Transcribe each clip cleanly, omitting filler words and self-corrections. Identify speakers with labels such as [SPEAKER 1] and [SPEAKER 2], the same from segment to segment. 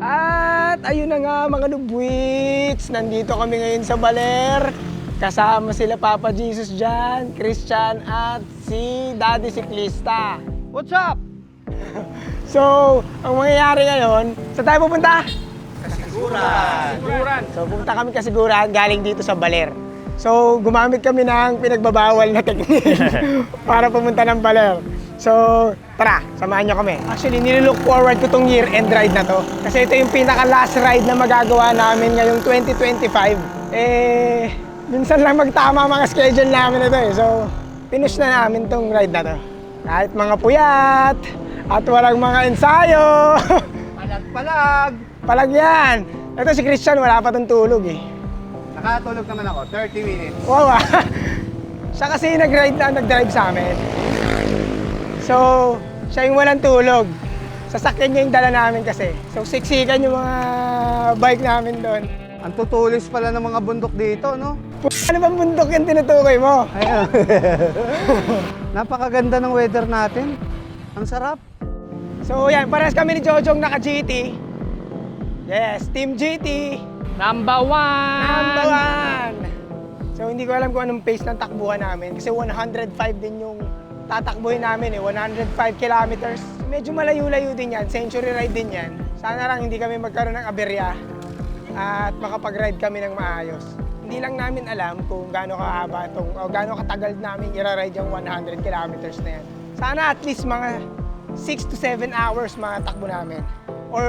[SPEAKER 1] At ayun na nga mga lubwits, nandito kami ngayon sa Baler. Kasama sila Papa Jesus dyan, Christian at si Daddy Siklista.
[SPEAKER 2] What's up?
[SPEAKER 1] So, ang mangyayari ngayon, saan tayo pupunta?
[SPEAKER 2] Siguran.
[SPEAKER 1] So, pupunta kami kasiguran galing dito sa Baler. So, gumamit kami ng pinagbabawal na technique para pumunta ng Baler. So, tara, samahan nyo kami. Actually, nilook forward ko tong year-end ride na to. Kasi ito yung pinaka-last ride na magagawa namin ngayong 2025. Minsan lang magtama mga schedule namin ito eh. So, pinush na namin tong ride na to. Kahit mga puyat at walang mga ensayo.
[SPEAKER 2] Palag.
[SPEAKER 1] Palag yan. Ito si Christian, wala pa tong tulog eh.
[SPEAKER 2] Nakatulog naman ako, 30 minutes.
[SPEAKER 1] Wow ah. Siya kasi nag-drive sa amin. So, siya yung walang tulog. Sasakyan niya yung dala namin kasi. So, siksikan yung mga bike namin doon.
[SPEAKER 2] Ang tutulis pala ng mga bundok dito, no?
[SPEAKER 1] Ano bang bundok yung tinutukoy mo?
[SPEAKER 2] Ayun. Napakaganda ng weather natin. Ang sarap.
[SPEAKER 1] So, yan. Parehas kami ni Jojong naka-GT. Yes, Team GT.
[SPEAKER 3] Number one!
[SPEAKER 1] So, hindi ko alam kung anong pace ng takbuhan namin. Kasi 105 din yung tatakbuhin namin eh. 105 kilometers. Medyo malayo-layo din yan. Century ride din yan. Sana lang hindi kami magkaroon ng aberya at makapag-ride kami ng maayos. Hindi lang namin alam kung gaano kahaba itong, o gaano katagal namin i-ride yung 100 kilometers na yan. Sana at least mga 6 to 7 hours mga takbo namin. Or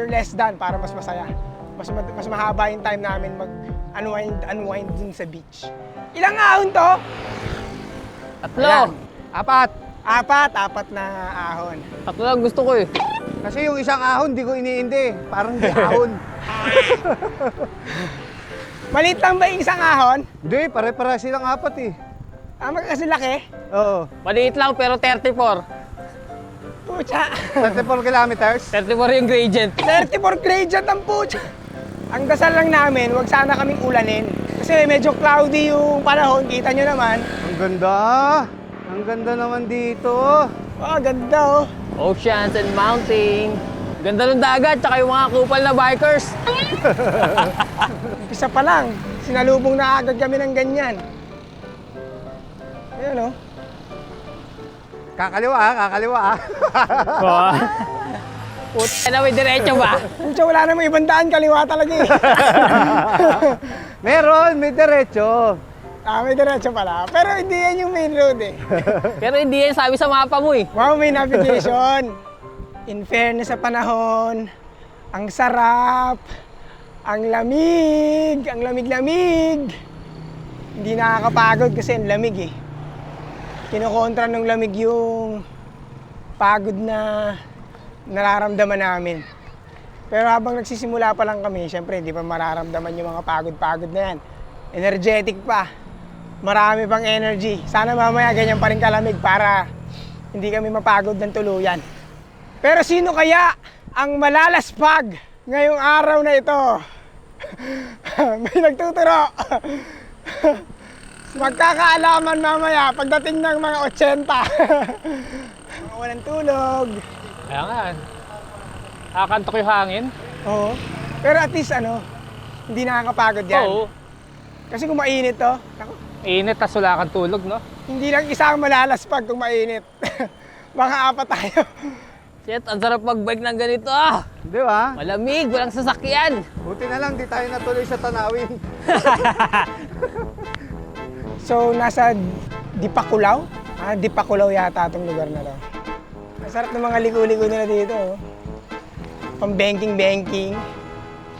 [SPEAKER 1] less than para mas masaya. Mas mahaba yung time namin mag-unwind dun sa beach. Ilang ahon to?
[SPEAKER 3] Tatlo!
[SPEAKER 1] Ayan.
[SPEAKER 2] Apat.
[SPEAKER 1] Apat na ahon.
[SPEAKER 3] Tatlo lang gusto ko eh.
[SPEAKER 2] Kasi yung isang ahon, di ko iniindi. Parang di ahon.
[SPEAKER 1] Maliit lang ba yung isang ahon?
[SPEAKER 2] Hindi, pare-pare silang apat eh.
[SPEAKER 1] Kasi laki.
[SPEAKER 2] Oo.
[SPEAKER 3] Maliit lang pero 34.
[SPEAKER 1] Pucha.
[SPEAKER 2] 34 kilometers.
[SPEAKER 3] 34 yung gradient.
[SPEAKER 1] 34 gradient ang pucha. Ang dasal lang namin, wag sana kaming ulanin. Kasi medyo cloudy yung panahon, kita nyo naman.
[SPEAKER 2] Ang ganda. Ang ganda naman dito.
[SPEAKER 1] Oh, ganda oh.
[SPEAKER 3] Oceans and mountain. Ganda ng dagat, tsaka yung mga kupal na bikers.
[SPEAKER 1] Umpisa pa lang, sinalubong na agad kami ng ganyan. Ayan oh.
[SPEAKER 2] Kakaliwa.
[SPEAKER 3] Puta na, may diretso ba?
[SPEAKER 1] Pucha, wala namang ibang daan, kaliwa talaga eh.
[SPEAKER 2] Meron, may diretso.
[SPEAKER 1] May diretso pala. Pero hindi yan yung main road eh.
[SPEAKER 3] Pero hindi yan sabi sa mapa mo eh.
[SPEAKER 1] Wow, may navigation. In fairness sa panahon, ang sarap, ang lamig. Hindi nakakapagod kasi ang lamig eh. Kinokontra ng lamig yung pagod na nararamdaman namin. Pero habang nagsisimula pa lang kami, syempre hindi pa mararamdaman yung mga pagod-pagod na yan. Energetic pa. Marami pang energy. Sana mamaya ganyan pa rin kalamig para hindi kami mapagod ng tuluyan. Pero sino kaya ang malalaspag ngayong araw na ito? May nagtuturo. Magkakaalaman mamaya pagdating ng mga 80. Mga walang tulog.
[SPEAKER 3] Kaya nga. Nakakantok yung hangin.
[SPEAKER 1] Oo. Pero at least hindi nakakapagod yan.
[SPEAKER 3] Oo.
[SPEAKER 1] Kasi kung mainit to, naku,
[SPEAKER 3] Init, tas wala kang tulog, no?
[SPEAKER 1] hindi lang isa ang malalaspag kung mainit. Baka apat tayo.
[SPEAKER 3] Shit, ang sarap mag-bike ng ganito ah!
[SPEAKER 2] Di ba?
[SPEAKER 3] Malamig, walang sasakyan.
[SPEAKER 2] Buti na lang, di tayo natuloy sa Tanawin.
[SPEAKER 1] So, nasa Dipakulaw? Dipakulaw yata itong lugar na to. Masarap ng mga ligo-ligo nila dito. Oh. Pang-banking.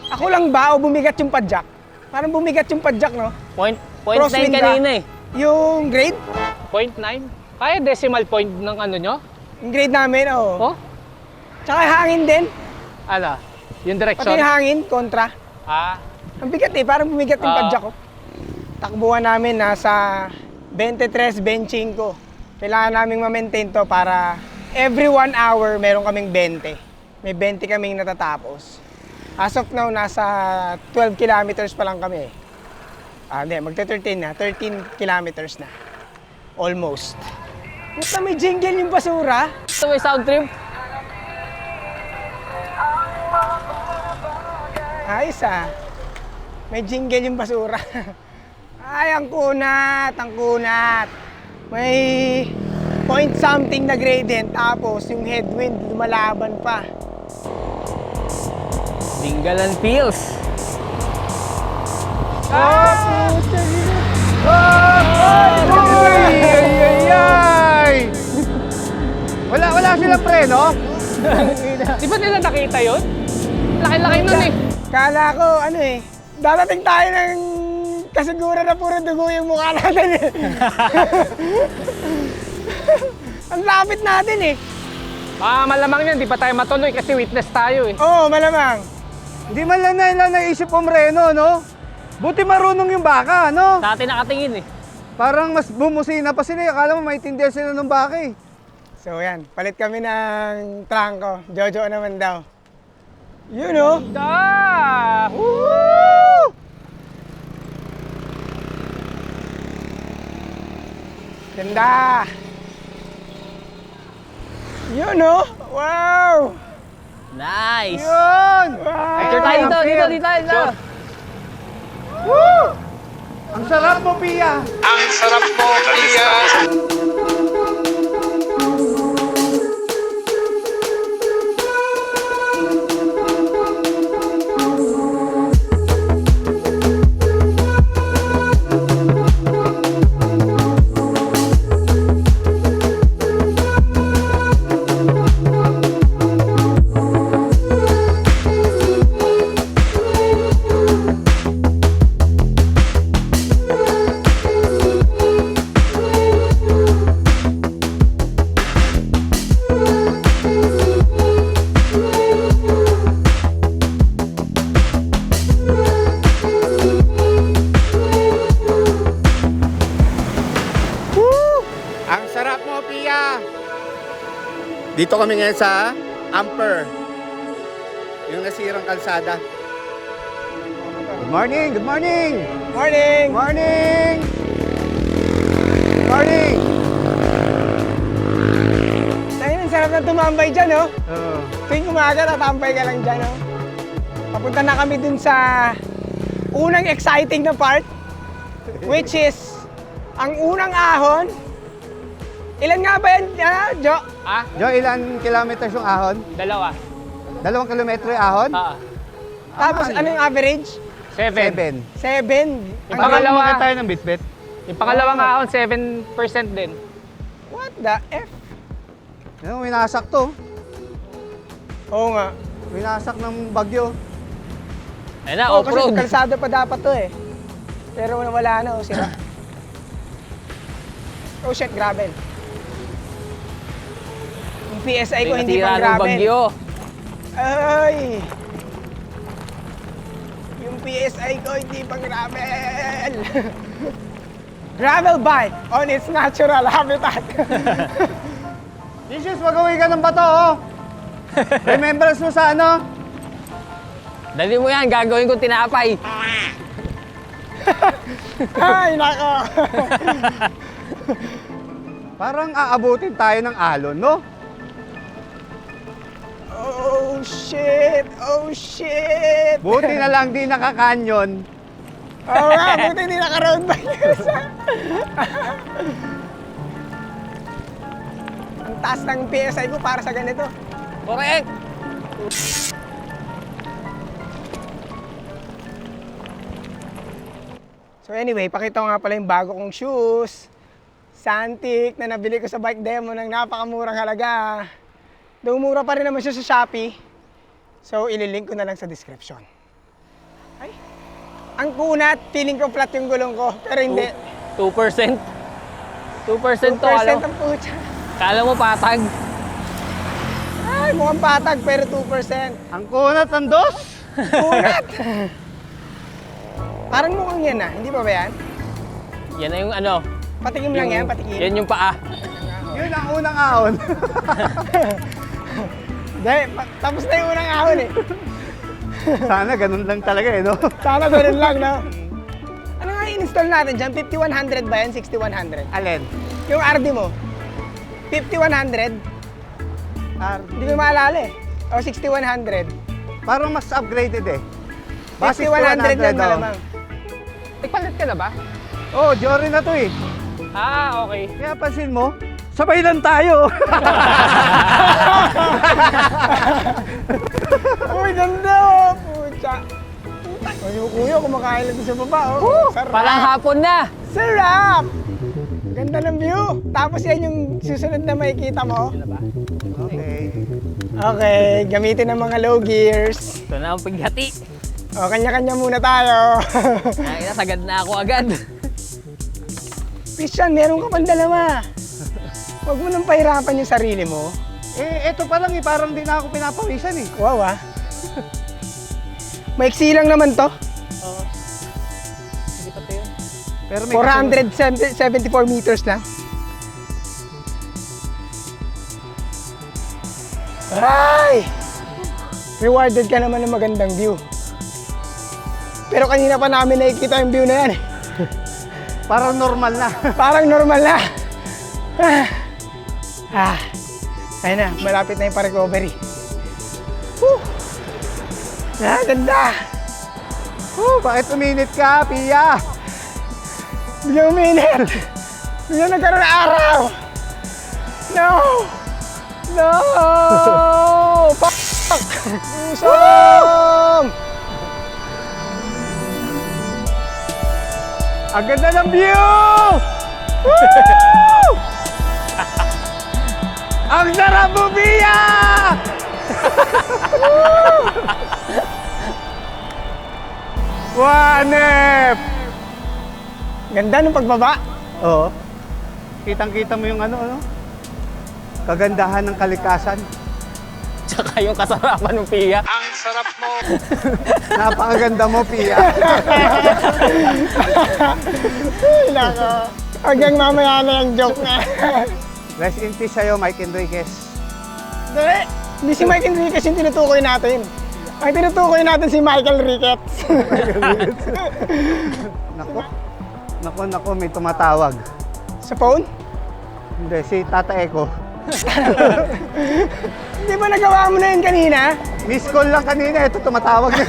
[SPEAKER 1] Ako lang ba o bumigat yung padjak? Parang bumigat yung padjak, no?
[SPEAKER 3] Point
[SPEAKER 1] Crosswind
[SPEAKER 3] 9
[SPEAKER 1] ka?
[SPEAKER 3] kanina eh.
[SPEAKER 1] Yung grade?
[SPEAKER 3] Point 9? Kaya decimal point ng ano nyo?
[SPEAKER 1] Yung grade namin, oo.
[SPEAKER 3] Oh?
[SPEAKER 1] Tsaka hangin din.
[SPEAKER 3] Ala, yung
[SPEAKER 1] Pati
[SPEAKER 3] direksyon?
[SPEAKER 1] yung hangin, kontra.
[SPEAKER 3] Ah,
[SPEAKER 1] Ang bigat eh, parang bumigat yung padjak ko. Takbuhan namin nasa 23-25. Kailangan naming ma-maintain to para every 1 hour meron kaming 20. May 20 kaming natatapos. As of now, nasa 12 kilometers pa lang kami. Hindi, magta-13 na. 13 kilometers na. Almost. Puta, may jingle yung basura.
[SPEAKER 3] ito may sound trip.
[SPEAKER 1] Ayos ah. May jingle yung basura. Ay, ang kunat, ang kunat. May point something na gradient, tapos yung headwind lumalaban pa.
[SPEAKER 3] Dinggalan Pills.
[SPEAKER 2] Ay! Wala silang preno?
[SPEAKER 3] Di ba nila nakita yun? Laki-laki nun eh.
[SPEAKER 1] Kala ko, ano eh, dadating tayo ng kasiguran na puro dugo yung mukha natin eh. Ang lapit natin eh.
[SPEAKER 3] Malamang yan, di pa tayo matuloy kasi witness tayo eh.
[SPEAKER 1] Oo, malamang.
[SPEAKER 2] Hindi man lang nila naisip umreno, no? Buti marunong yung baka, no?
[SPEAKER 3] Sa atin nakatingin eh.
[SPEAKER 2] Parang mas bumusina pa sila. Akala mo maintindihan sila ng baka eh.
[SPEAKER 1] So yan, palit kami ng trangko. Jojo naman daw. Yun oh.
[SPEAKER 3] Da!
[SPEAKER 2] Woo!
[SPEAKER 1] Ganda. Yun oh. Wow.
[SPEAKER 3] Nice!
[SPEAKER 2] Yun!
[SPEAKER 1] Wow.
[SPEAKER 3] Picture tayo dito, dito, dito, dito.
[SPEAKER 2] Woo! Ang sarap mo, Pia!
[SPEAKER 4] Ang sarap mo, Pia.
[SPEAKER 2] Ang sarap mo, Pia! Dito kami ngayon sa Amper. Yung nasirang kalsada. Good morning! Good morning!
[SPEAKER 1] Morning.
[SPEAKER 2] Morning! Morning!
[SPEAKER 1] Ayun, ang sarap na tumambay dyan oh.
[SPEAKER 2] Oh.
[SPEAKER 1] Tuwing umaga, tatambay ka lang dyan oh. Papunta na kami dun sa unang exciting na part, which is ang unang ahon. Ilan nga ba yan, Jo?
[SPEAKER 3] Ah?
[SPEAKER 2] Jo, ilan kilometers yung ahon?
[SPEAKER 3] 2.
[SPEAKER 2] 2 kilometro yung ahon?
[SPEAKER 3] Ah.
[SPEAKER 1] Tapos ano yung average?
[SPEAKER 3] 7.
[SPEAKER 2] 7.
[SPEAKER 1] 7.
[SPEAKER 3] Yung pangalawa,
[SPEAKER 2] tayo ng bitbit?
[SPEAKER 3] yung pangalawang ahon, 7% din.
[SPEAKER 1] What the F?
[SPEAKER 2] Yung winasak to.
[SPEAKER 1] Oo nga.
[SPEAKER 2] Winasak ng bagyo.
[SPEAKER 3] Ayun na,
[SPEAKER 1] Oo, kasi
[SPEAKER 3] off-road.
[SPEAKER 1] kalsada pa dapat to eh. Pero wala na, oh, sira. Oh shit, gravel. Yung PSI ko hindi
[SPEAKER 3] Nasira
[SPEAKER 1] pang
[SPEAKER 3] ng
[SPEAKER 1] gravel.
[SPEAKER 3] bagyo.
[SPEAKER 1] Ay! Yung PSI ko hindi pang gravel. Gravel bike on its natural habitat.
[SPEAKER 2] Jesus, mag-uwi ka ng bato, oh. Remembrance mo sa ano?
[SPEAKER 3] Dali mo yan, gagawin ko tinapay.
[SPEAKER 1] Ay, nako.
[SPEAKER 2] Parang aabutin tayo ng alon, no?
[SPEAKER 1] Oh shit! Oh shit!
[SPEAKER 2] Buti na lang di nakakanyon.
[SPEAKER 1] Oo nga, buti hindi naka-road bike. Ang taas ng PSI ko para sa ganito.
[SPEAKER 3] Correct!
[SPEAKER 1] So anyway, pakita ko nga pala yung bago kong shoes. Santik na nabili ko sa bike demo ng napakamurang halaga. Though mura pa rin naman siya sa Shopee. So ililink ko na lang sa description. Ay, ang kunat, feeling ko flat yung gulong ko. Pero hindi.
[SPEAKER 3] 2%. 2% to,
[SPEAKER 1] 2%
[SPEAKER 3] alam.
[SPEAKER 1] ang pucha.
[SPEAKER 3] Kala mo patag.
[SPEAKER 1] Ay, mukhang patag pero 2%.
[SPEAKER 2] Ang kunat ng dos.
[SPEAKER 1] Kunat! Parang mukhang yan ah, hindi ba ba yan?
[SPEAKER 3] Yan na yung ano.
[SPEAKER 1] Patikim lang yan, patikim.
[SPEAKER 3] Yan yung paa.
[SPEAKER 2] Yun ang unang ahon.
[SPEAKER 1] Dahil, tapos na yung unang ahon eh.
[SPEAKER 2] Sana ganun lang talaga eh, no?
[SPEAKER 1] Sana ganun lang, no? Ano nga i-install natin dyan? 5100 ba yan? 6100?
[SPEAKER 2] Alin?
[SPEAKER 1] Yung RD mo? 5100? Hindi ko maalala eh. O 6100.
[SPEAKER 2] Parang mas upgraded eh. Base
[SPEAKER 1] 50-100 lang
[SPEAKER 2] 100, oh.
[SPEAKER 1] malamang.
[SPEAKER 3] Nagpalit ka na ba?
[SPEAKER 2] Oh, Jory na to eh.
[SPEAKER 3] Ah, okay.
[SPEAKER 2] Kaya pansin mo, sabay lang tayo.
[SPEAKER 1] Uy, ganda oh! Pucha! Uy, yung kuya, kumakain lang sa baba oh. Sarap!
[SPEAKER 3] Parang hapon na.
[SPEAKER 1] Sarap! Ganda ng view! Tapos yan yung susunod na makikita mo.
[SPEAKER 2] Okay.
[SPEAKER 1] Okay, gamitin ng mga low gears.
[SPEAKER 3] Ito na ang paghati.
[SPEAKER 1] O, kanya-kanya muna tayo.
[SPEAKER 3] Ay, nasagad na ako agad.
[SPEAKER 1] Christian, meron ka pang dalawa. Huwag mo nang pahirapan yung sarili mo.
[SPEAKER 2] Eh, eto pa lang eh, parang di na ako pinapawisan eh.
[SPEAKER 1] Wow ah. Maiksi lang naman to.
[SPEAKER 3] Oo. Hindi pa ito yun.
[SPEAKER 2] Pero may
[SPEAKER 1] 474 meters lang. Ay! Rewarded ka naman ng magandang view. Pero kanina pa namin nakikita yung view na yan.
[SPEAKER 2] Parang normal na.
[SPEAKER 1] Parang normal na. Ayun na, malapit na yung pa-recovery. Woo! Ganda!
[SPEAKER 2] Bakit uminit ka, Pia?
[SPEAKER 1] Biglang uminit! Biglang nagkaroon ng araw! No! No! Fuck! Usong!
[SPEAKER 2] Ang ganda ng view! Ang sarap mo, Pia! Wanep!
[SPEAKER 1] Ganda ng pagbaba.
[SPEAKER 2] Oo. Kitang-kita mo yung ano? Kagandahan ng kalikasan.
[SPEAKER 3] Tsaka yung kasarapan ng Pia.
[SPEAKER 4] Ang sarap mo.
[SPEAKER 2] Napakaganda mo, Pia.
[SPEAKER 1] Ay, nako. Hanggang mamaya na yung joke na.
[SPEAKER 2] Rest in peace sa'yo, Mike Enriquez.
[SPEAKER 1] Hindi si Mike Enriquez yung tinutukoy natin. Ang tinutukoy natin si Michael Ricketts.
[SPEAKER 2] Nako, may tumatawag.
[SPEAKER 1] Sa phone?
[SPEAKER 2] Hindi, si Tata Eko.
[SPEAKER 1] Hindi ba nagawa mo na yun kanina?
[SPEAKER 2] Miss call lang kanina, ito tumatawag na.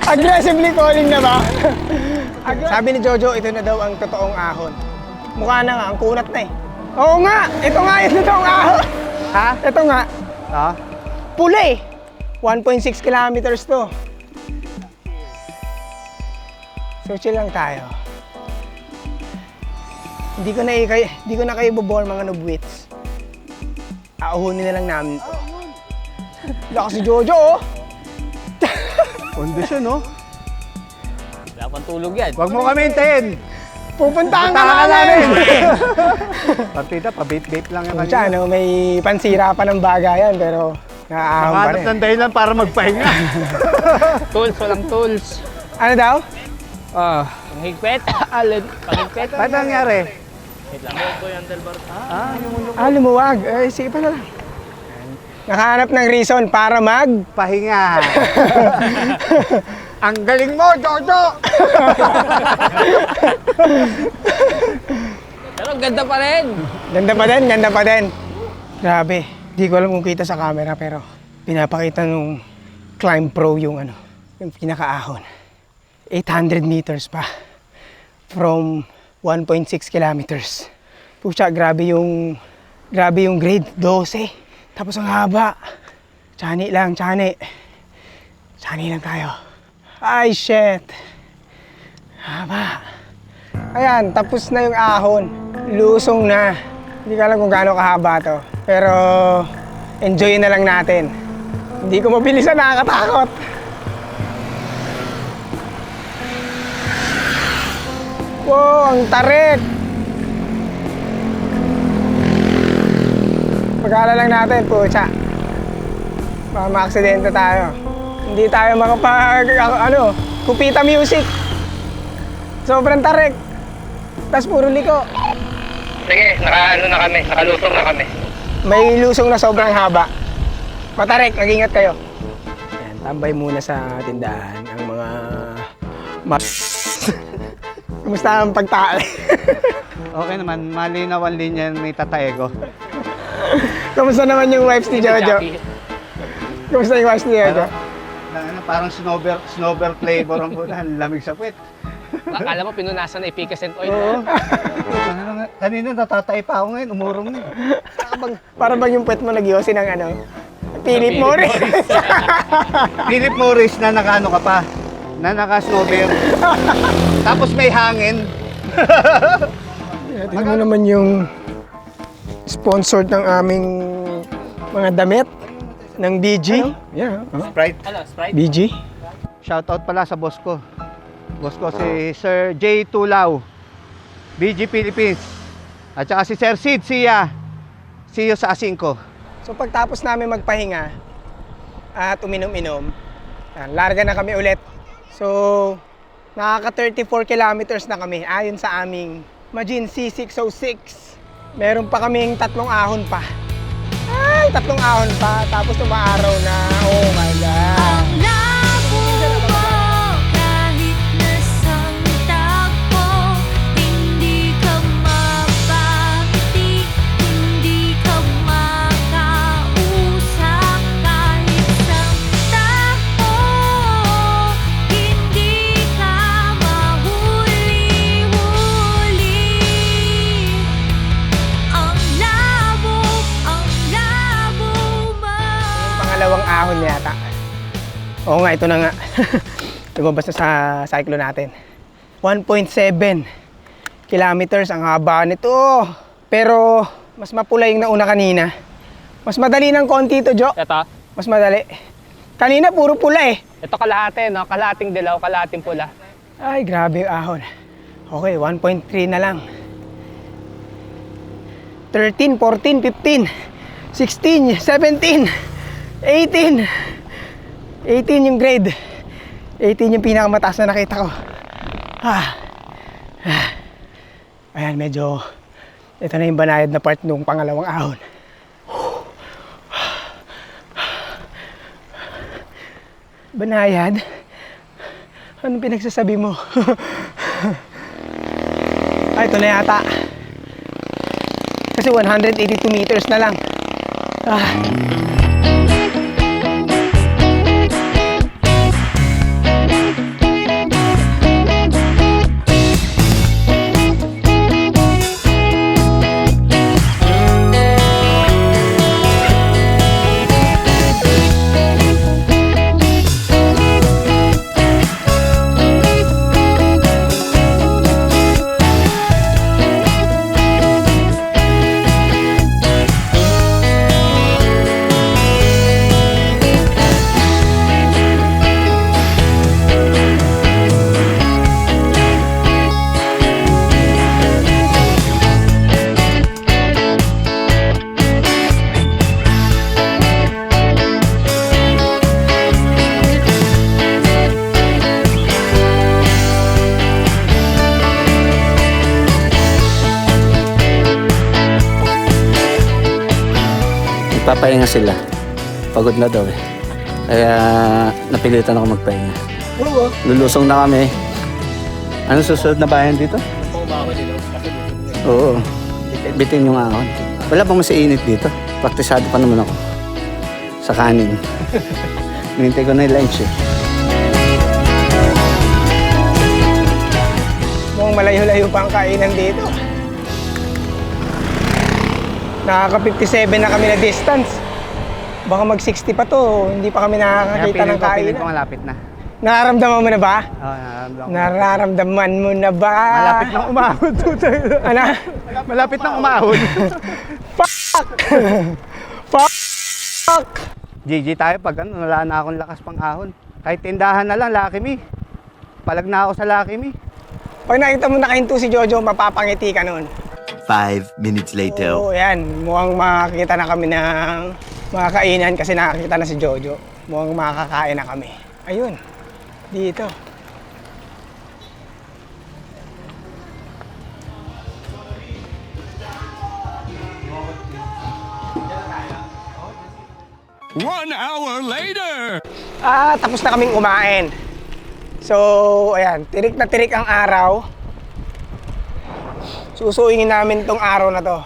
[SPEAKER 1] Aggressively calling na ba? Sabi ni Jojo, ito na daw ang totoong ahon. Mukha na nga, ang kunat na eh. Oo nga, ito nga yung totoong ahon.
[SPEAKER 2] Ha?
[SPEAKER 1] Ito nga,
[SPEAKER 2] Ha?
[SPEAKER 1] pula eh. 1.6 kilometers to. So chill lang tayo. Hindi ko na kayo bobor mga nubwits. Auhunin na lang namin to. Lakas si Jojo oh.
[SPEAKER 2] Kondisyon, no?
[SPEAKER 3] Wala pang tulog yan.
[SPEAKER 2] Huwag mo kami hintayin.
[SPEAKER 1] Pupuntahan ka
[SPEAKER 2] Puntahan ka
[SPEAKER 1] namin.
[SPEAKER 2] Partida, pa-bait-bait lang yung
[SPEAKER 1] Pucha, no, may pansira pa ng bagayan pero naaahon pa
[SPEAKER 2] Nakahanap
[SPEAKER 1] rin.
[SPEAKER 2] ng dahilan para magpahinga.
[SPEAKER 3] Tools, walang tools.
[SPEAKER 1] Ano daw?
[SPEAKER 3] Ang higpit. Alin. Panghigpit.
[SPEAKER 2] Ba't nangyari?
[SPEAKER 3] Wait lang.
[SPEAKER 1] Lumuwag. Sige pa na lang. Nakahanap ng reason para
[SPEAKER 2] Pahinga.
[SPEAKER 1] Ang galing mo, Jojo!
[SPEAKER 3] Pero ang ganda pa rin.
[SPEAKER 1] Ganda pa din. Grabe. Di ko alam kung kita sa camera pero pinapakita nung Climb Pro yung yung pinakaahon. 800 meters pa from 1.6 kilometers. Pucha, grabe yung grade, 12. Tapos ang haba. Chani lang tayo. Ay, shit. Haba. Ayan, tapos na yung ahon. Lusong na. Hindi ko alam kung gaano kahaba to. Pero, enjoy na lang natin. Hindi ko mabilisan, nakakatakot. Wow, ang tarik! Pag-aaral lang natin, pucha. Baka ma-aksidente tayo. Hindi tayo kupita music. Sobrang tarik. Tapos puro liko.
[SPEAKER 4] Sige, nakalusong na kami.
[SPEAKER 1] May lusong na sobrang haba. Matarik, mag-ingat kayo. Ayan, tambay muna sa tindahan ang mga Kumusta ang pagtaal?
[SPEAKER 2] Okay naman, malinaw ang linya may Tata Eko.
[SPEAKER 1] Kumusta naman yung wives ni Jojo? Kumusta yung wives ni Jojo?
[SPEAKER 2] Ano, parang snowber flavor ang puta. Lamig sa puwet.
[SPEAKER 3] Akala mo pinunasan na epicacent oil.
[SPEAKER 2] Oo. Kanina natatay pa ako ngayon. Umurong na.
[SPEAKER 1] Para bang yung puwet mo nag-yosi ng ano? Philip Morris.
[SPEAKER 2] Philip Morris na nakano ka pa. Na naka-snowber. Tapos may hangin.
[SPEAKER 1] Tingnan mo naman yung sponsored ng aming mga damit ng BG. Yeah.
[SPEAKER 2] Sprite.
[SPEAKER 3] Ano, Sprite?
[SPEAKER 1] BG.
[SPEAKER 2] Shoutout pala sa boss ko. Boss ko si Sir J. Tulao, BG Philippines. At saka si Sir Sid Sia. See you sa Asingko.
[SPEAKER 1] So pagtapos namin magpahinga at uminom-inom, larga na kami ulit. So nakaka 34 kilometers na kami ayon sa aming Majin C606. Meron pa kaming 3 ahon pa. Ay, 3 ahon pa. Tapos umaaraw na. Oh my God.
[SPEAKER 5] Labo mo kahit nasang takbo, hindi ka mapati, hindi ka makausap kahit isang takbo, hindi ka mahuli-huli. Ang labo mo.
[SPEAKER 1] Pangalawang ahon yata. Oo nga, ito na nga. Lumabas na sa cyclo natin. 1.7 kilometers ang haba nito. Pero mas mapula yung nauna kanina. Mas madali ng konti ito, Jo.
[SPEAKER 3] Ito?
[SPEAKER 1] Mas madali. Kanina puro pula eh.
[SPEAKER 3] Ito kalahati, no? Kalahating dilaw, kalahating pula.
[SPEAKER 1] Ay, grabe yung ahon. Okay, 1.3 na lang. 13, 14, 15, 16, 17, 18. 18 yung grade. 18 yung pinakamataas na nakita ko. Ayan, medyo ito na yung banayad na part nung pangalawang ahon. Banayad? Anong pinagsasabi mo? Ito na yata. Kasi 182 meters na lang.
[SPEAKER 6] Papahinga sila. Pagod na daw eh. Kaya napilitan ako magpahinga.
[SPEAKER 1] Oo.
[SPEAKER 6] Lulusong na kami. Ano susunod na bayan dito? Oo. Bitin yung ahon. Wala pang mas init dito. Praktisado pa naman ako. Sa kanin. Nintay ko na yung lunch eh.
[SPEAKER 1] Mukhang malayo-layo pa ang kainan dito. Nakaka-57 na kami na distance. Baka mag-60 pa to. Hindi pa kami nakakakita ng kainan.
[SPEAKER 2] Piling ko malapit na.
[SPEAKER 1] Nararamdaman mo na ba?
[SPEAKER 2] Oo, nararamdaman ko.
[SPEAKER 1] Nararamdaman mo na ba?
[SPEAKER 2] Malapit nang umahon.
[SPEAKER 1] Ano?
[SPEAKER 2] Malapit nang umahon.
[SPEAKER 1] Fuck! Fuck!
[SPEAKER 2] GG tayo pag ano, wala na akong lakas pang ahon. Kahit tindahan na lang, Lucky Me. Palag na ako sa Lucky Me.
[SPEAKER 1] Pag nakita mo nakahinto si Jojo, mapapangiti ka nun.
[SPEAKER 7] 5 minutes later.
[SPEAKER 1] Oo, yan. Mukhang makakita na kami ng mga kainan kasi nakakita na si Jojo. Mukhang makakain na kami. Ayun. Dito. Tapos na kaming kumain. So, ayan, tirik na tirik ang araw. Susuingin namin tong araw na to.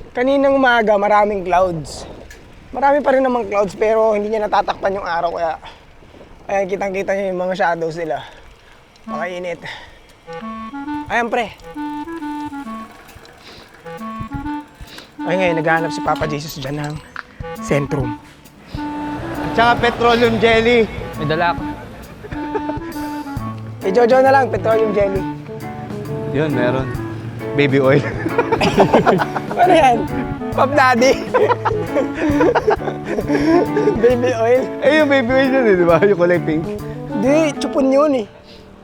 [SPEAKER 1] Kaninang umaga, maraming clouds. Marami pa rin namang clouds pero hindi niya natatakpan yung araw kaya Ayan, kitang-kita nyo yung mga shadows nila. Pakainit. Ayan, pre. Ay, ngayon, naghahanap si Papa Jesus dyan ng Centrum.
[SPEAKER 2] At saka petroleum jelly.
[SPEAKER 3] May dala ako.
[SPEAKER 1] Eh, Jojo na lang, petroleum jelly.
[SPEAKER 2] Yun, meron. Baby oil.
[SPEAKER 1] Ano yan? Pop Daddy. Baby oil.
[SPEAKER 2] Eh, yung baby oil yun eh, di ba? Yung kulay pink.
[SPEAKER 1] Di, tsupon yun eh.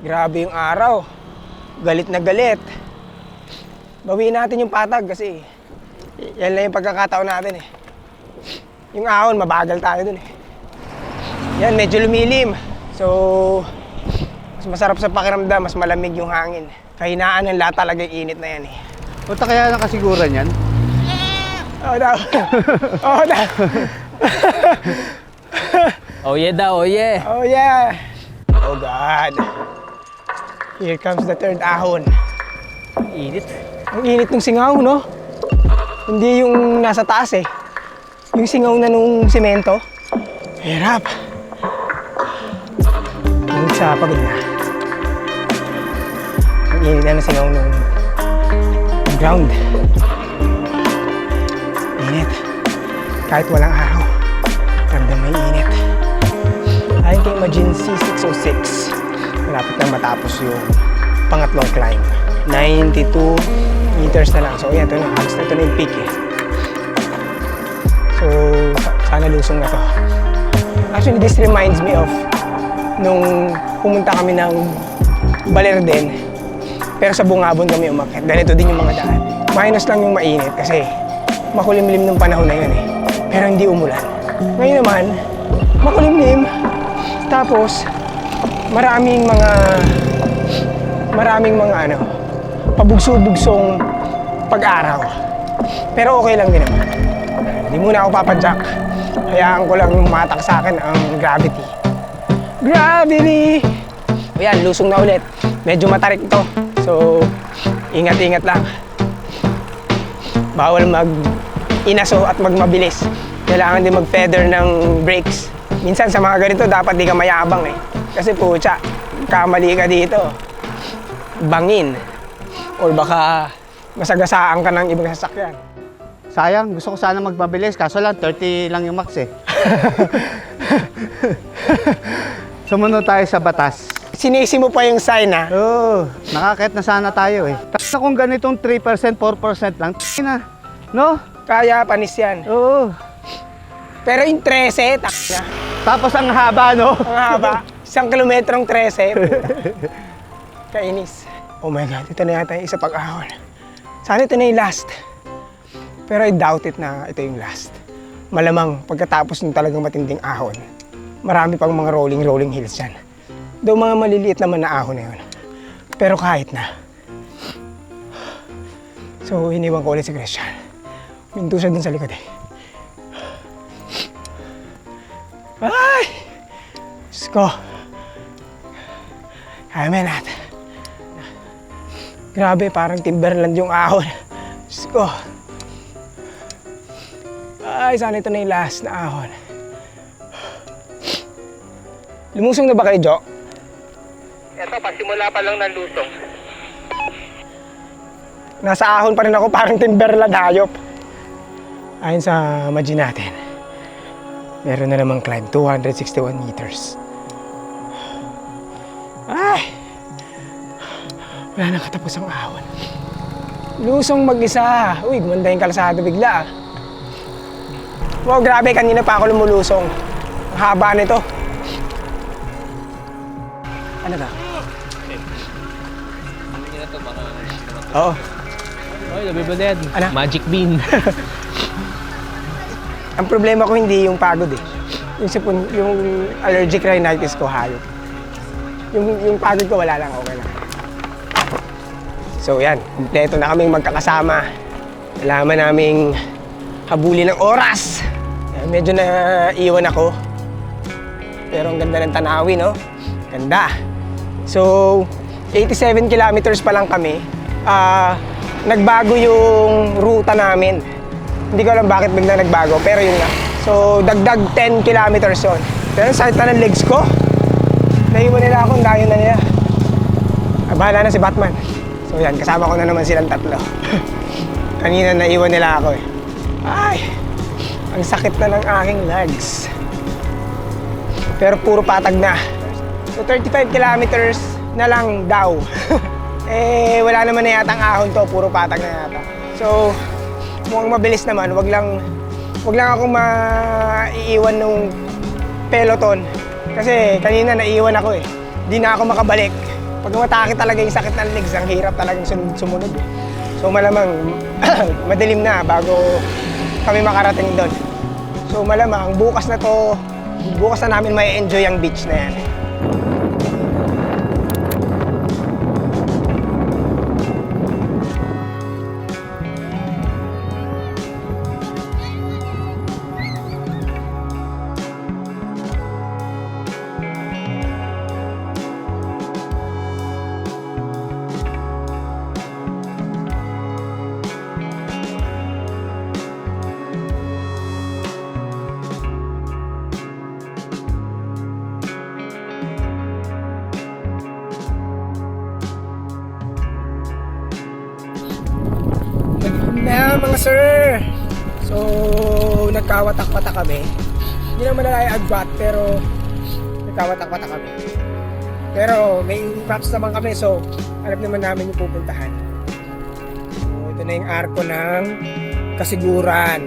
[SPEAKER 1] Grabe yung araw. Galit na galit. Bawiin natin yung patag kasi yan lang yung pagkakataon natin eh. Yung ahon, mabagal tayo dun eh. Yan, medyo lumilim. So, mas masarap sa pakiramdam, mas malamig yung hangin. Kahinaan ng lahat talaga yung init na yan eh.
[SPEAKER 2] Punta kaya nakasiguran yan?
[SPEAKER 1] Oo daw. Oo daw.
[SPEAKER 3] Oh yeah daw, oh yeah.
[SPEAKER 1] Oh yeah. Oh God. Here comes the third ahon.
[SPEAKER 3] Init.
[SPEAKER 1] Ang init ng singaw, no? Hindi yung nasa taas eh. Yung singaw na nung simento. Hirap. Init sa pagod na. Ang init na ng singaw nung ground. Init. Kahit walang araw. Ramdam may init. Ayon kay Imagine C606, malapit nang matapos yung pangatlong climb. 92 meters na lang. So ayan, ito na. Halos na ito na yung peak eh. So, sana lusong na to. Actually, this reminds me of nung pumunta kami ng Balerden, pero sa Bungabon kami umakyat. Ganito din yung mga daan. Minus lang yung mainit kasi makulimlim ng panahon na yun eh. Pero hindi umulan. Ngayon naman, makulimlim. Tapos, maraming mga ano, pabugso-bugsong pag-araw. Pero okay lang din naman. Hindi muna ako papadyak. Hayaan ko lang matak sa akin ang gravity. Gravity! O yan, lusong na ulit. Medyo matarik to. So, ingat-ingat lang. Bawal mag-inaso at magmabilis. Kailangan din mag-feather ng brakes. Minsan sa mga ganito, dapat di ka mayabang eh. Kasi pucha, kamali ka dito. Bangin. Or baka masagasaan ka ng ibang sasakyan.
[SPEAKER 2] Sayang, gusto ko sana magmabilis. Kaso lang, 30 lang yung max eh. Sumunod tayo sa batas.
[SPEAKER 1] Sinisi mo pa yung sign ha.
[SPEAKER 2] Oo, nakakit na sana tayo eh. Tapos kung ganitong 3%, 4% lang, na. No?
[SPEAKER 1] Kaya panis yan.
[SPEAKER 2] Oo.
[SPEAKER 1] Pero yung 13, tak na.
[SPEAKER 2] Tapos ang haba, no?
[SPEAKER 1] Ang haba. 1 kilometrong 13. Kainis. Oh my God, ito na yata yung isa pag-ahon. Sana ito na yung last. Pero I doubt it na ito yung last. Malamang pagkatapos ng talagang matinding ahon, marami pang mga rolling hills dyan. Daw mga maliliit naman na ahon na yun. Pero kahit na. So, iniwan ko ulit si Christian. Minto siya dun sa likod eh. Ay! Diyos ko. Kaya mo lahat. Grabe, parang Timberland yung ahon. Diyos ko. Ay, sana ito na yung last na ahon. Lumusong na ba kayo, Jo?
[SPEAKER 4] Ito, pasimula pa lang ng lusong.
[SPEAKER 1] Nasa ahon pa rin ako, parang Timberland hayop. Ayon sa Imagine natin, meron na namang climb, 261 meters. Ay! Wala nang katapos ang ahon. Lusong mag-isa. Uy, gumanda yung kalsada bigla ah. Wow, grabe, kanina pa ako lumulusong. Ang haba nito. Ano ba? Oo.
[SPEAKER 3] Oy, nabibaded.
[SPEAKER 1] Ano?
[SPEAKER 3] Magic bean.
[SPEAKER 1] Ang problema ko hindi yung pagod eh. Yung allergic rhinitis ko hayop. Yung pagod ko wala lang, okay lang. So yan, kompleto na kaming magkakasama. Kailangan naming habulin ng oras. Medyo naiwan ako. Pero ang ganda ng tanawin, no? Ganda. So, 87 kilometers pa lang kami. Nagbago yung ruta namin. Hindi ko alam bakit bigla nagbago, pero yun nga. So, dagdag 10 kilometers yun. Pero sakit na ng legs ko. naiwan nila ako, ang dayo na nila. Bahala na si Batman. So yan, kasama ko na naman silang tatlo. Kanina naiwan nila ako eh. Ay, ang sakit na ng aking legs. Pero puro patag na. So 35 kilometers na lang daw. Eh, wala naman na yatang ahon to, puro patag na yata. So, mukhang mabilis naman, wag lang akong maiiwan nung peloton. Kasi kanina naiiwan ako eh. Di na ako makabalik. Pag umatake talaga yung sakit ng legs, ang hirap talagang sumunod eh. So malamang madilim na bago kami makarating doon. So malamang bukas na namin may enjoy ang beach na yan. Na mga sir! So, nagkawatak-watak kami. Hindi naman nalaya agbat, pero nagkawatak-watak kami. Pero may props naman kami, so alam naman namin yung pupuntahan. So, ito na yung arko ng kasiguran.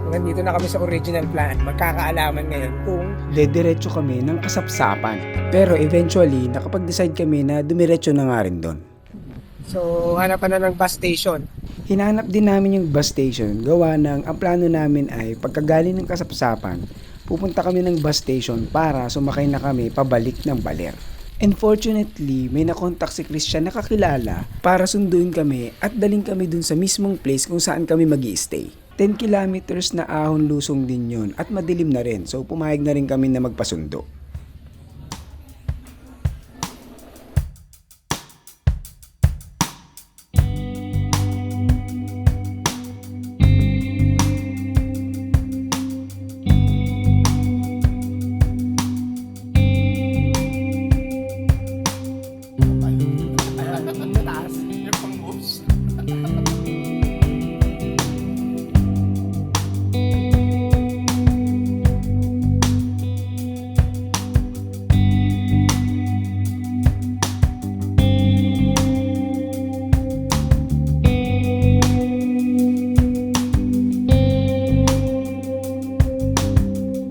[SPEAKER 1] Nandito na kami sa original plan. Magkakaalaman ngayon kung
[SPEAKER 8] Dediretso kami ng kasapsapan. Pero eventually, nakapag-decide kami na dumiretso na nga rin doon.
[SPEAKER 1] so hanapan na ng bus station.
[SPEAKER 8] Hinanap din namin yung bus station, gawa ng ang plano namin ay pagkagaling ng kasapsapan, pupunta kami ng bus station para sumakay na kami pabalik ng Baler. Unfortunately, may nakontak si Christian na kakilala para sunduin kami at daling kami dun sa mismong place kung saan kami mag-i-stay. 10 kilometers na ahon lusong din yun at madilim na rin, so pumayag na rin kami na magpasundo.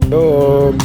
[SPEAKER 1] Loob.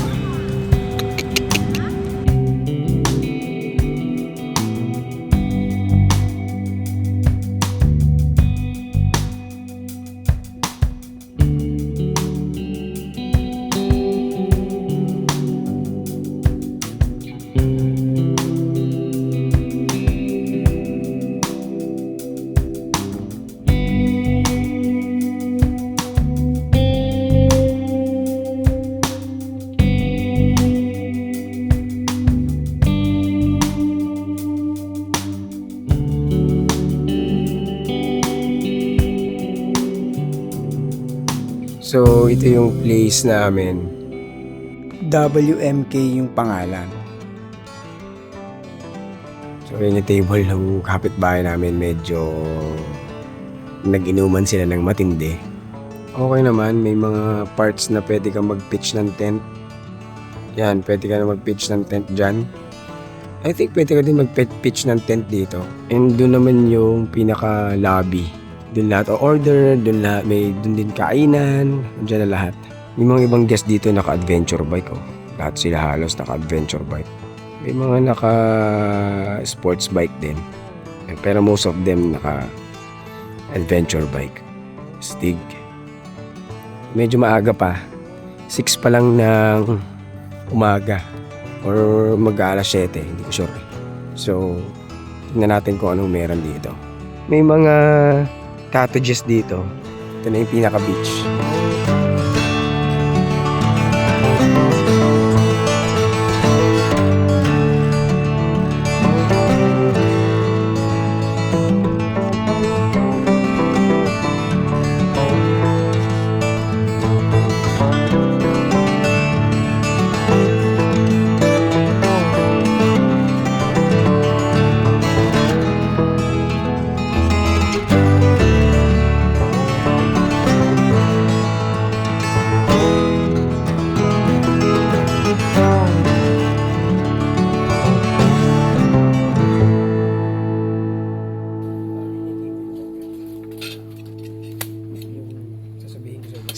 [SPEAKER 8] So, ito yung place namin. WMK yung pangalan. So, yun yung table ng kapitbahay namin. Medyo nag-inuman sila ng matindi. Okay naman, may mga parts na pwede kang mag-pitch ng tent. Yan, pwede ka na mag-pitch ng tent dyan. I think pwede ka din mag-pitch ng tent dito. And doon naman yung pinaka-lobby. Doon lahat o-order, doon din kainan, dyan na lahat. Yung mga ibang guest dito naka-adventure bike. Oh. Lahat sila halos naka-adventure bike. May mga naka-sports bike din. Pero most of them naka-adventure bike. Stig. Medyo maaga pa. 6 pa lang ng umaga. Or mag-alas 7, hindi ko sure. So, tingnan natin kung anong meron dito. May mga cottages dito. Ito na yung pinaka-beach.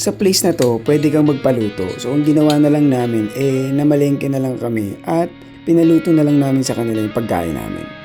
[SPEAKER 8] Sa place na to, pwede kang magpaluto. So, ang ginawa na lang namin, namalengke na lang kami at pinaluto na lang namin sa kanila yung pagkain namin.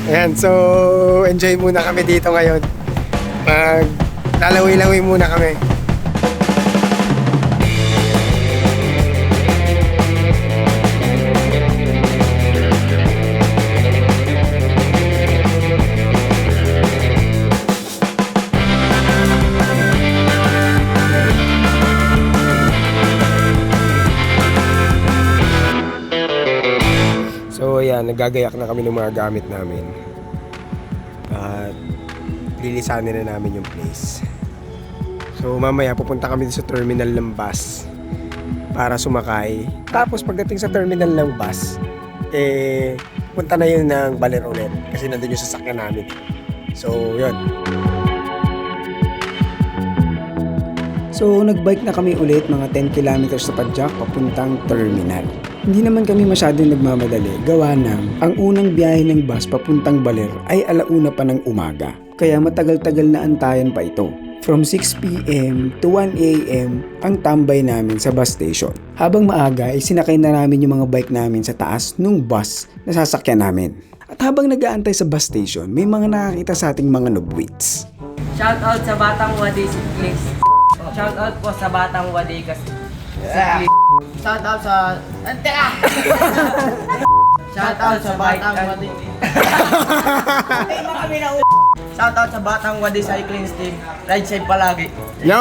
[SPEAKER 8] Ayan, so enjoy muna kami dito ngayon. Lalawi-lawi muna kami. So ayan, nagagayak na kami ng mga gamit namin. At lilisanin na namin yung place. So mamaya pupunta kami sa terminal ng bus para sumakay. Tapos pagdating sa terminal ng bus, punta na yun ng Baler ulit kasi nandun yung sasakyan namin. So yun. So nagbike na kami ulit mga 10 kilometers sa Padjak papuntang terminal. Hindi naman kami masyadong nagmamadali, gawa ng ang unang biyahe ng bus papuntang Baler ay 1:00 pa ng umaga. Kaya matagal-tagal na antayan pa ito. From 6 p.m. to 1 a.m. ang tambay namin sa bus station. Habang maaga ay sinakay na namin yung mga bike namin sa taas nung bus na sasakyan namin. At habang nag-aantay sa bus station, may mga nakakita sa ating mga nobwits.
[SPEAKER 9] Shout out sa Batang Wadi Cyclist. Shout out po sa Batang Wadi kasi. Shout out sa Shout out sa Batang Wadi. Shout out sa Batang Wadi Cycling Team. Ride safe palagi.
[SPEAKER 8] No!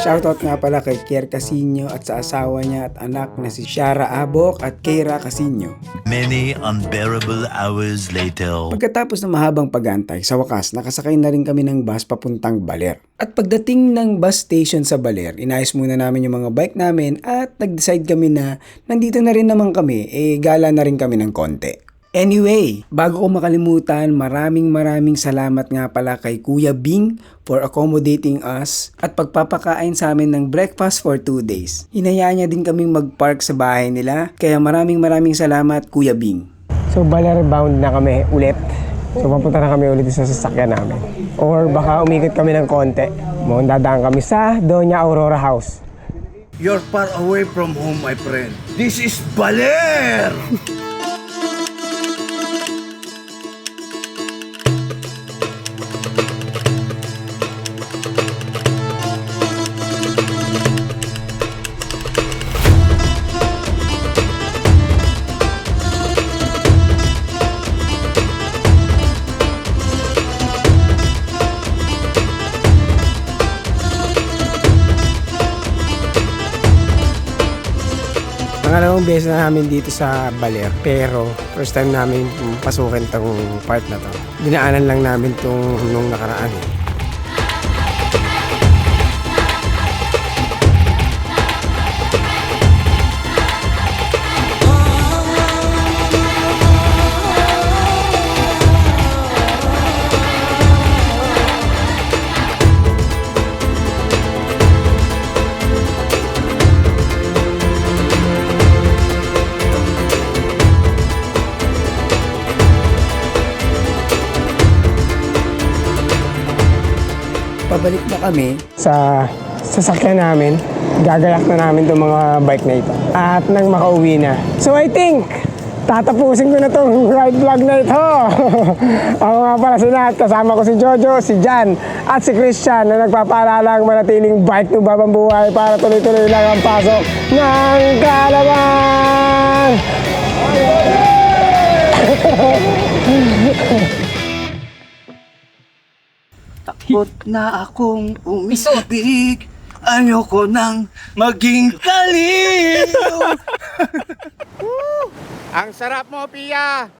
[SPEAKER 8] Shoutout nga pala kay Kier Casino at sa asawa niya at anak na si Shara Abok at Keira Casino.
[SPEAKER 7] Many unbearable hours later.
[SPEAKER 8] Pagkatapos ng mahabang pag-antay, sa wakas nakasakay na rin kami ng bus papuntang Baler. At pagdating ng bus station sa Baler, inayos muna namin yung mga bike namin at nag-decide kami na nandito na rin naman kami, gala na rin kami ng konti. Anyway, bago ko makalimutan, maraming salamat nga pala kay Kuya Bing for accommodating us at pagpapakain sa amin ng breakfast for 2 days. Hinayaan niya din kaming mag-park sa bahay nila, kaya maraming salamat Kuya Bing. So Baler bound na kami ulit. So papunta na kami ulit sa sasakyan namin. Or baka umikot kami ng konti. Dadaan kami sa Doña Aurora House.
[SPEAKER 10] You're far away from home, my friend. This is Baler!
[SPEAKER 8] Pangalawang beses na namin dito sa Baler, pero first time namin pasukin tong part na to. Dinaanan lang namin nung nakaraan. Pabalik na kami sa sasakyan namin. Gagayak na namin itong mga bike na ito. At nang makauwi na. So I think, tatapusin ko na itong ride vlog na ito. Ako nga pala si Nat, kasama ko si Jojo, si Jan, at si Christian na nagpapaalalang manatiling bike ng babang buhay para tuloy-tuloy lang ang pasok ng Kalaban!
[SPEAKER 10] Takot na akong umibig. Ayoko nang maging kaliw.
[SPEAKER 2] Ang sarap mo, Pia!